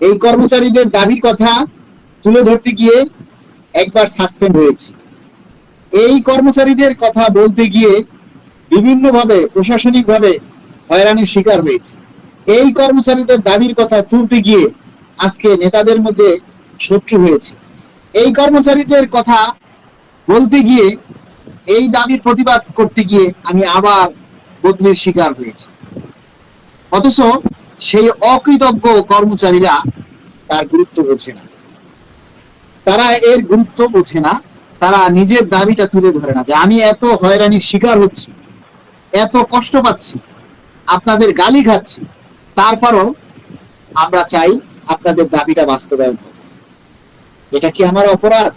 এই কর্মচারীদের দাবির কথা তুলে ধরতে গিয়ে একবার সাসপেন্ড হয়েছি। এই কর্মচারীদের কথা বলতে গিয়ে বিভিন্নভাবে প্রশাসনিকভাবে হয়রানির শিকার হয়েছে। এই কর্মচারীদের দাবির কথা তুলতে গিয়ে আজকে নেতাদের মধ্যে শত্রু হয়েছে। এই কর্মচারীদের কথা বলতে গিয়ে, এই দাবির প্রতিবাদ করতে গিয়ে আমি আবার বদলির শিকার হয়েছি। অথচ সেই অকৃতজ্ঞ কর্মচারীরা তার গুরুত্ব বোঝে না, তারা এর গুরুত্ব বোঝে না, তারা নিজের দাবিটা তুলে ধরে না যে আমি এত হয়রানির শিকার হচ্ছি, এত কষ্ট পাচ্ছি, আপনাদের গালি খাচ্ছি, তারপরও আমরা চাই আপনাদের দাবিটা বাস্তবায়ন হোক। এটা কি আমার অপরাধ?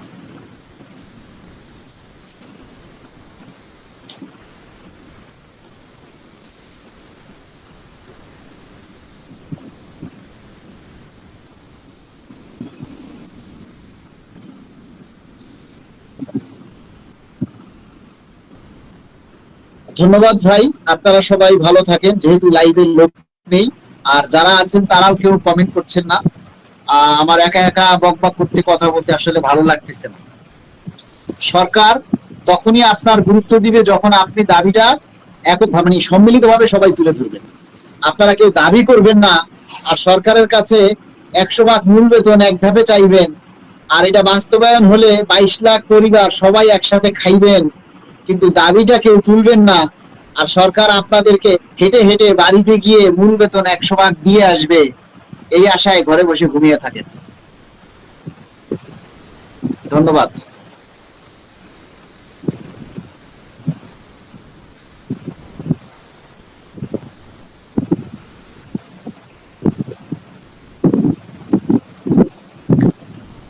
ধন্যবাদ ভাই, আপনারা সবাই ভালো থাকেন। যেহেতু লাইভের লোক নেই, আর যারা আছেন তারাও কেউ কমেন্ট করছেন না। আমার একা একা বকবক করতে, কথা বলতে আসলে ভালো লাগতেছে না। সরকার তখনই আপনার গুরুত্ব দিবে যখন আপনি দাবিটা এককভাবে, মানে সম্মিলিতভাবে সবাই তুলে ধরবেন। আপনারা কেউ দাবি করবেন না আর সরকারের কাছে 100 ভাগ মূল বেতন এক ধাপে চাইবেন, আর এটা বাস্তবায়ন হলে 22 লাখ পরিবার সবাই একসাথে খাইবেন, কিন্তু দাবিটা কেউ তুলবেন না। আর সরকার আপনাদেরকে হেঁটে হেঁটে বাড়িতে গিয়ে মূল বেতন 100 ভাগ দিয়ে আসবে, এই আশায় ঘরে বসে ঘুমিয়ে থাকেন। ধন্যবাদ।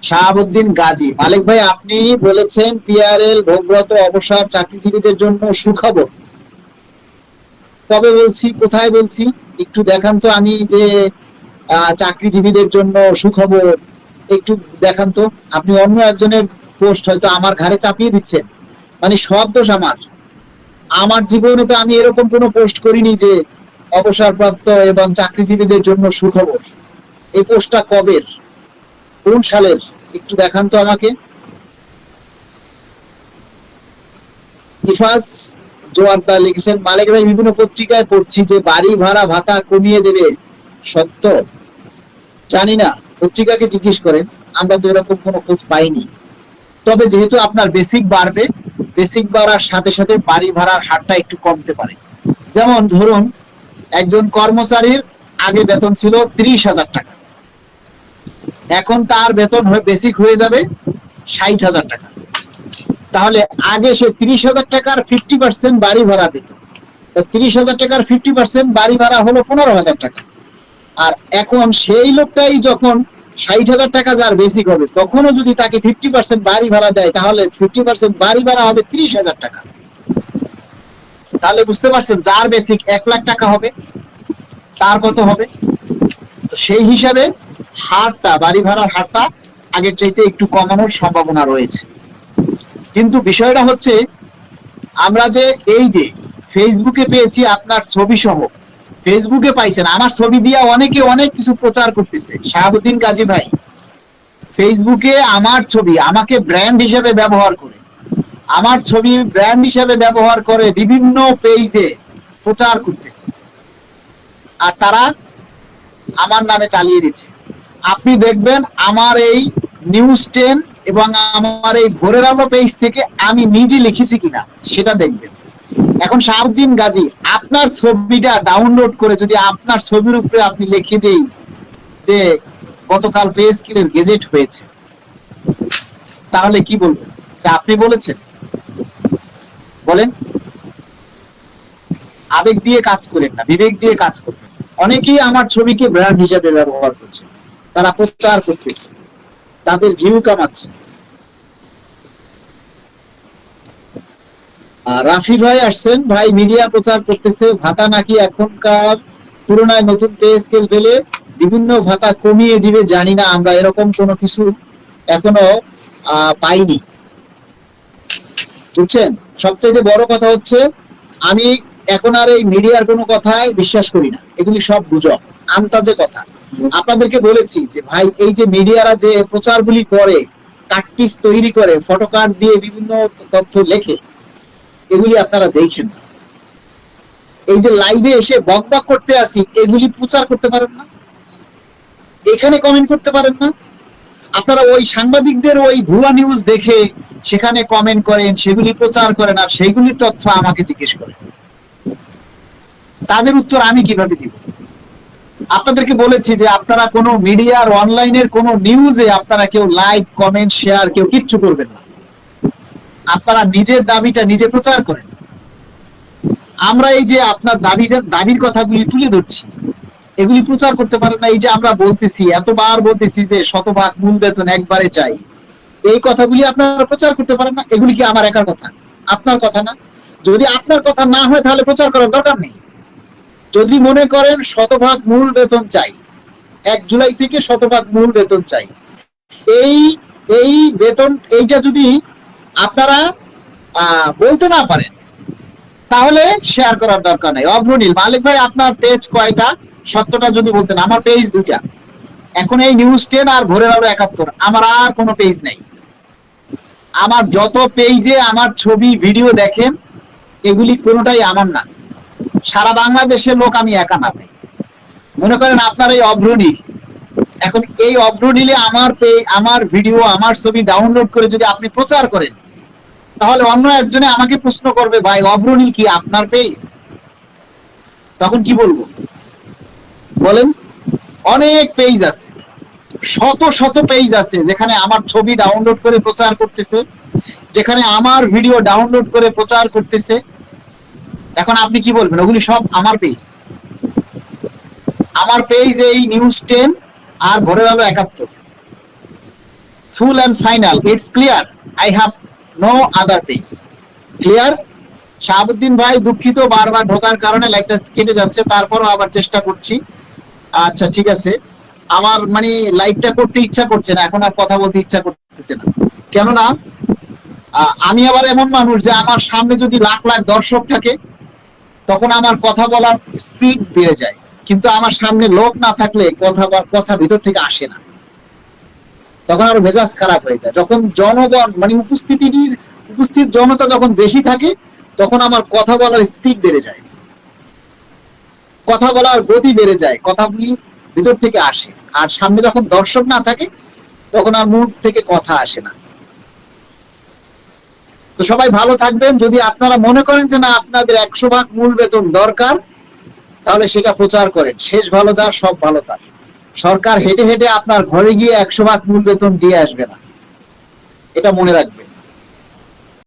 শাহাবুদ্দিন গাজী, মালিক ভাই আপনি বলেছেন পিআরএল ভোগরত অবসর চাকরিজীবীদের জন্য সুখবর। কবে বলছি, কোথায় বলছি একটু দেখান তো। আমি যে চাকরিজীবীদের জন্য সুখবর একটু দেখান তো। আপনি অন্য একজনের পোস্ট হয়তো আমার ঘাড়ে চাপিয়ে দিচ্ছেন, মানে সব দোষ আমার। আমার জীবনে তো আমি এরকম কোনো পোস্ট করিনি যে অবসরপ্রাপ্ত এবং চাকরিজীবীদের জন্য সুখবর। এই পোস্টটা কবের, কোন সালের একটু দেখান তো আমাকে। ইফাজ জোয়ারদার লিখেছেন, মালিক ভাই বিভিন্ন পত্রিকায় পড়ছি যে বাড়ি ভাড়া ভাতা কমিয়ে দেবে, সত্য? জানি না, পত্রিকাকে জিজ্ঞেস করেন, আমরা তো এরকম কোনো খোঁজ পাইনি। তবে যেহেতু আপনার বেসিক বাড়বে, বেসিক বাড়ার সাথে সাথে বাড়ি ভাড়ার হারটা একটু কমতে পারে। যেমন ধরুন একজন কর্মচারীর আগে বেতন ছিল 30,000 টাকা, এখন তার বেতন বেসিক হয়ে যাবে 60,000 টাকা। তাহলে আগে সে 30,000 টাকার 50% বাড়ি ভাড়া পেত, 30,000 টাকার 50% বাড়ি ভাড়া হলো 15,000 টাকা। আর এখন সেই লোকটাই যখন 60,000 টাকা যার বেসিক হবে, তখনও যদি তাকে 50% বাড়ি ভাড়া দেয়, তাহলে 50% বাড়ি ভাড়া হবে 30,000 টাকা। তাহলে বুঝতে পারছেন, যার বেসিক 1 লাখ টাকা হবে তার কত হবে। তো সেই হিসাবে হারটা, বাড়ি ভাড়ার হারটা আগের চাইতে একটু কমানোর সম্ভাবনা রয়েছে। কিন্তু বিষয়টা হচ্ছে, আমরা যে এই যে ফেসবুকে পেয়েছি আপনার ছবি সহ, ফেসবুকে পাইছেন আমার ছবি দিয়ে অনেকে অনেক কিছু প্রচার করতেছে। শাহাবুদ্দিন গাজী ভাই, ফেসবুকে আমার ছবি আমাকে ব্র্যান্ড হিসেবে ব্যবহার করে, আমার ছবি ব্র্যান্ড হিসেবে ব্যবহার করে বিভিন্ন পেজে প্রচার করতেছে, আর তারা আমার নামে চালিয়ে দিচ্ছে। আপনি দেখবেন আমার এই নিউজ 10 এবং আমার এই ভোরের আলো পেজ থেকে আমি নিজে লিখেছি কিনা সেটা দেখবেন। এখন শাহাবুদ্দিন গাজী, আপনার ছবিটা ডাউনলোড করে যদি আপনার ছবির উপরে আপনি লিখে দেই যে গতকাল পে স্কেলের গেজেট হয়েছে, তাহলে কি বলবেন? আপনি বলেছেন? বলেন। আবেগ দিয়ে কাজ করেন না, বিবেক দিয়ে কাজ করবেন। অনেকেই আমার ছবিকে ব্র্যান্ড হিসেবে ব্যবহার করছে, তারা প্রচার করতেছে, তাদের ভিউ কামাচ্ছে। রাফি ভাই আসছেন, ভাই মিডিয়া প্রচার করতেছে ভাতা নাকি এখনকার তুলনায় নতুন পে স্কেল পেলে বিভিন্ন ভাতা কমিয়ে দিবে। জানি না, আমরা এরকম কোনো কিছু এখনো পাইনি, বুঝছেন। সবচেয়ে বড় কথা হচ্ছে, আমি এখন আর এই মিডিয়ার কোনো কথায় বিশ্বাস করি না, এগুলি সব গুজব, আন্তাজে কথা। আপনাদেরকে বলেছি যে ভাই এই যে মিডিয়ারা যে প্রচারগুলি করে, কাটপিস তৈরি করে, ফটোকার্ড দিয়ে বিভিন্ন তথ্য লেখে, এগুলি আপনারা দেখেন না। এই যে লাইভে এসে বকবক করতে আসি, এগুলি প্রচার করতে পারেন না, এখানে কমেন্ট করতে পারেন না। আপনারা ওই সাংবাদিকদের ওই ভুয়া নিউজ দেখে সেখানে কমেন্ট করেন, সেগুলি প্রচার করেন, আর সেইগুলির তথ্য আমাকে জিজ্ঞেস করেন। তাদের উত্তর আমি কিভাবে দিব? আপনাদেরকে বলেছি যে আপনারা কোনো মিডিয়ার অনলাইনের কোনো নিউজে আপনারা কেউ লাইক, কমেন্ট, শেয়ার কেউ কিচ্ছু করবেন না। আপনারা নিজের দাবিটা নিজে প্রচার করেন। আমরা এই যে আপনার দাবির কথাগুলি তুলে ধরছি, এগুলি প্রচার করতে পারেন না। এই যে আমরা বলতেছি, এতবার বলতেছি যে শতভাগ মূল বেতন একবারে চাই, এই কথাগুলি আপনারা প্রচার করতে পারেন না। এগুলি কি আমার একার কথা? আপনার কথা না? যদি আপনার কথা না হয় তাহলে প্রচার করার দরকার নেই। যদি মনে করেন শতভাগ মূল বেতন চাই, 1 জুলাই থেকে শতভাগ মূল বেতন চাই, এই বেতন এইটা যদি আপনারা বলতে না পারেন তাহলে শেয়ার করার দরকার নাই। অগ্রনীল মালিক ভাই, আপনার পেজ কয়টা? সত্যটা যদি বলতেন। আমার পেজ 2টা, এখন এই নিউজ 10 আর ভোরের আলো 71। আমার আর কোনো পেজ নাই। আমার যত পেজে আমার ছবি ভিডিও দেখেন, এগুলি কোনোটাই আমার না। সারা বাংলাদেশের লোক আমি একা না ভাই। মনে করেন আপনার এই অগ্রনীল, এখন এই অগ্রনীলে আমার ভিডিও, আমার ছবি ডাউনলোড করে যদি আপনি প্রচার করেন, তাহলে অন্য একজনে আমাকে প্রশ্ন করবে, ভাই অগ্রনীল কি আপনার পেজ? তখন কি বলবো বলেন? অনেক পেজ আছে, শত শত পেজ আছে যেখানে আমার ছবি ডাউনলোড করে প্রচার করতেছে, যেখানে আমার ভিডিও ডাউনলোড করে প্রচার করতেছে। এখন আপনি কি বলবেন? ওগুলি সব আমার পেজ। আমার পেজ এই নিউজ 10 আর ভোরের আলো 71, full and final, it's clear. I have no other page. Clear? Shahabuddin ভাই দুঃখিত, বারবার ঢোকার কারণে লাইভটা কেটে যাচ্ছে, তারপরও আবার চেষ্টা করছি। আচ্ছা ঠিক আছে। আমার মানে লাইভটা করতে ইচ্ছা করছে না, এখন আর কথা বলতে ইচ্ছা করতেছে না। কেননা আমি আবার এমন মানুষ যে আমার সামনে যদি লাখ লাখ দর্শক থাকে, তখন আমার কথা বলার স্পিড বেড়ে যায়, কিন্তু আমার সামনে লোক না থাকলে কথা ভিতর থেকে আসে না, তখন আরো মেজাজ খারাপ হয়ে যায়। যখন জনগণ মানে উপস্থিত জনতা যখন বেশি থাকে, তখন আমার কথা বলার স্পিড বেড়ে যায়, কথা বলার গতি বেড়ে যায়, কথাগুলি ভিতর থেকে আসে। আর সামনে যখন দর্শক না থাকে, তখন আর মুখ থেকে কথা আসে না। তো সবাই ভালো থাকবেন। যদি আপনারা মনে করেন যে না আপনাদের 100% মূল বেতন দরকার, তাহলে সেটা প্রচার করেন। শেষ ভালো যার সব ভালো তার। সরকার হেঁটে হেঁটে আপনার ঘরে গিয়ে 100% মূল বেতন দিয়ে আসবে না, এটা মনে রাখবেন।